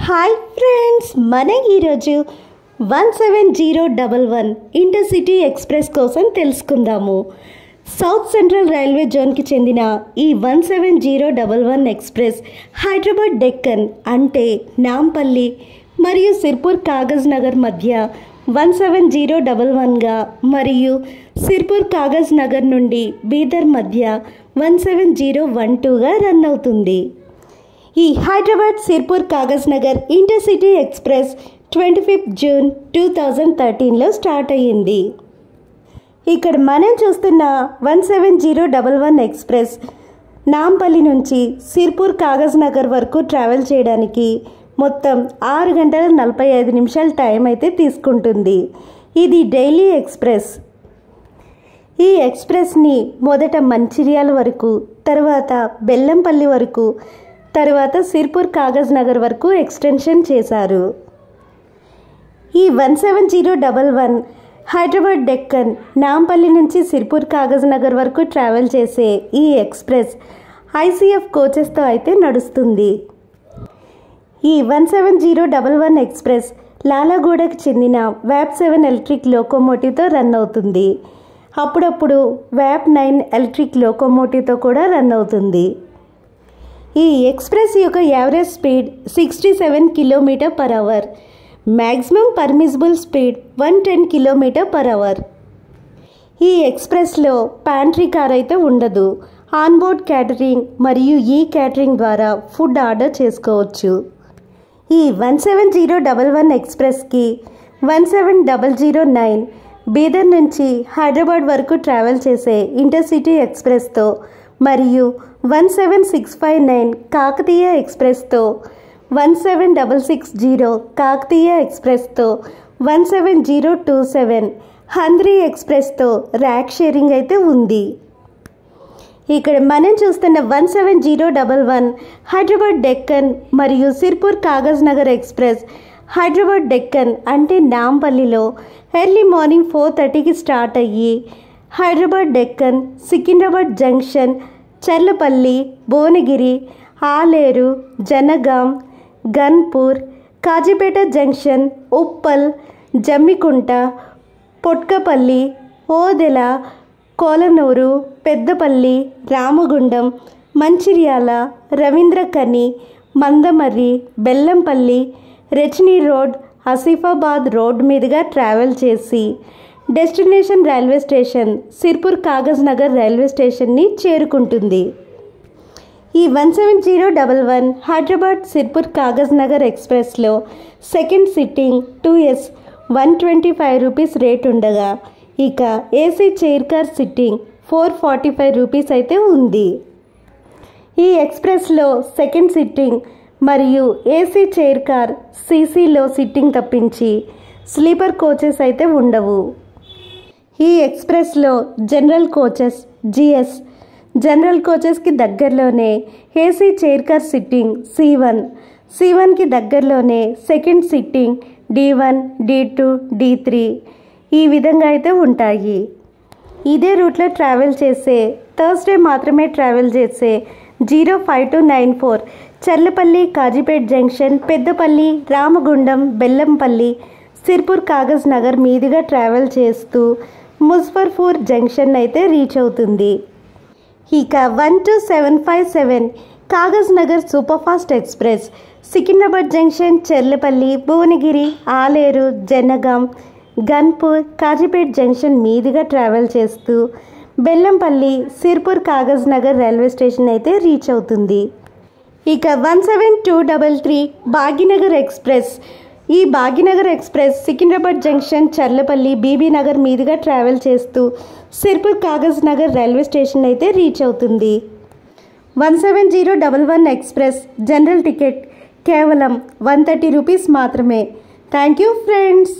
Hi friends, మన ఈరోజు 17011 intercity express కోసం తెలుసుకుందాము. సౌత్ సెంట్రల్ రైల్వే జోన్కి చెందిన ఈ 17011 ఎక్స్ప్రెస్ హైదరాబాద్ డెక్కన్ అంటే నాంపల్లి మరియు సిర్పూర్ కాగజ్ నగర్ మధ్య 17011గా మరియు సిర్పూర్ కాగజ్ నగర్ నుండి బీదర్ మధ్య 17012గా రన్ అవుతుంది. ఈ Hyderabad Sirpur Kagaz Nagar intercity express 25 June 2013లో స్టార్ట్ అయ్యింది. ఇక్కడ మనం చూస్తున్న 17011 ఎక్స్ప్రెస్ నాంపల్లి నుంచి సిర్పూర్ కాగజ్ నగర్ వరకు ట్రావెల్ చేయడానికి మొత్తం 6 గంటల 45 నిమిషాల టైం అయితే తీసుకుంటుంది. ఇది డైలీ ఎక్స్ప్రెస్. ఈ ఎక్స్ప్రెస్ని మొదట మంచిర్యాల వరకు, తర్వాత బెల్లంపల్లి వరకు, తర్వాత సిర్పూర్ కాగజ్ నగర్ వరకు ఎక్స్టెన్షన్ చేశారు. ఈ 17011 హైదరాబాద్ డెక్కన్ నాంపల్లి నుంచి సిర్పూర్ కాగజ్ నగర్ వరకు ట్రావెల్ చేసే ఈ ఎక్స్ప్రెస్ ఐసీఎఫ్ కోచెస్తో అయితే నడుస్తుంది. ఈ 17011 ఎక్స్ప్రెస్ లాలాగూడకు చెందిన వ్యాప్ 7 ఎలక్ట్రిక్ లోకోమోటివ్తో రన్ అవుతుంది. అప్పుడప్పుడు వ్యాప్ 9 ఎలక్ట్రిక్ లోకోమోటివ్తో కూడా రన్ అవుతుంది. ఈ ఎక్స్ప్రెస్ యొక్క average speed 67 km/h, maximum permissible speed 110 km/h. ఈ ఎక్స్ప్రెస్లో ప్యాంట్రీ కార్ అయితే ఉండదు. ఆన్బోర్డ్ క్యాటరింగ్ మరియు ఈ క్యాటరింగ్ ద్వారా ఫుడ్ ఆర్డర్ చేసుకోవచ్చు. ఈ 17011 ఎక్స్ప్రెస్కి 17009 బీదర్ నుంచి హైదరాబాద్ వరకు ట్రావెల్ చేసే ఇంటర్సిటీ ఎక్స్ప్రెస్తో మరియు 17659 కాకతీయ ఎక్స్ప్రెస్తో, 17660 కాకతీయ ఎక్స్ప్రెస్తో, 17027 హంద్రీ ఎక్స్ప్రెస్తో ర్యాక్ షేరింగ్ అయితే ఉంది. ఇక్కడ మనం చూస్తున్న 17011 హైదరాబాద్ డెక్కన్ మరియు సిర్పూర్ కాగజ్ నగర్ ఎక్స్ప్రెస్ హైదరాబాద్ డెక్కన్ అంటే నాంపల్లిలో ఎర్లీ మార్నింగ్ 4:30కి స్టార్ట్ అయ్యి Hyderabad Deccan, Secunderabad junction, Charlapalli, Bhuvanagiri, Aleru, Jangaon, Ghanpur, Kazipet junction, Uppal, Jammikunta, Potkapalli, Odela, Kolanur, Peddapalli, Ramagundam, Mancherial, Ravindrakhani, Mandamarri, Bellampalli, Rechni road, Asifabad road మీదుగా ట్రావెల్ చేసి destination railway station Sirpur Kagaz Nagar railway స్టేషన్ని చేరుకుంటుంది. ఈ 17011 హైదరాబాద్ సిర్పూర్ కాగజ్ నగర్ ఎక్స్ప్రెస్లో second sitting 2S 125 rupees rate ఉండగా, ఇక AC chair car sitting 445 rupees అయితే ఉంది. ఈ ఎక్స్ప్రెస్లో సెకండ్ సిట్టింగ్ మరియు ఏసీ చైర్ కార్ సీసీలో సిట్టింగ్ తప్పించి స్లీపర్ కోచెస్ అయితే ఉండవు. ఈ ఎక్స్ప్రెస్లో జనరల్ కోచెస్ జిఎస్, జనరల్ కోచెస్కి దగ్గరలోనే ఏసీ చైర్ కార్ సిట్టింగ్ C1కి దగ్గరలోనే second sitting D1, D2, D3 ఈ విధంగా అయితే ఉంటాయి. ఇదే రూట్లో ట్రావెల్ చేసే థర్స్డే మాత్రమే ట్రావెల్ చేసే 05294 చర్లపల్లి, కాజీపేట్ జంక్షన్, పెద్దపల్లి, రామగుండం, బెల్లంపల్లి, సిర్పూర్ కాగజ్ నగర్ మీదుగా ట్రావెల్ చేస్తూ ముజఫర్పూర్ జంక్షన్ అయితే రీచ్ అవుతుంది. ఇక 12757 Kagaznagar super fast express Secunderabad junction, Charlapalli, Bhuvanagiri, Aleru, Jangaon, Ghanpur, Kazipet junction మీదుగా ట్రావెల్ చేస్తూ బెల్లంపల్లి, సిర్పూర్ కాగజ్ నగర్ రైల్వే స్టేషన్ అయితే రీచ్ అవుతుంది. ఇక 17233 భాగ్యనగర్ ఎక్స్ప్రెస్. ఈ Bhagyanagar express Secunderabad junction, Charlapalli, Bibinagar మీదుగా ట్రావెల్ చేస్తూ సిర్పూర్ కాగజ్ నగర్ రైల్వే స్టేషన్ అయితే రీచ్ అవుతుంది. 17011 ఎక్స్ప్రెస్ జనరల్ టికెట్ కేవలం 130 రూపీస్ మాత్రమే. Thank you friends.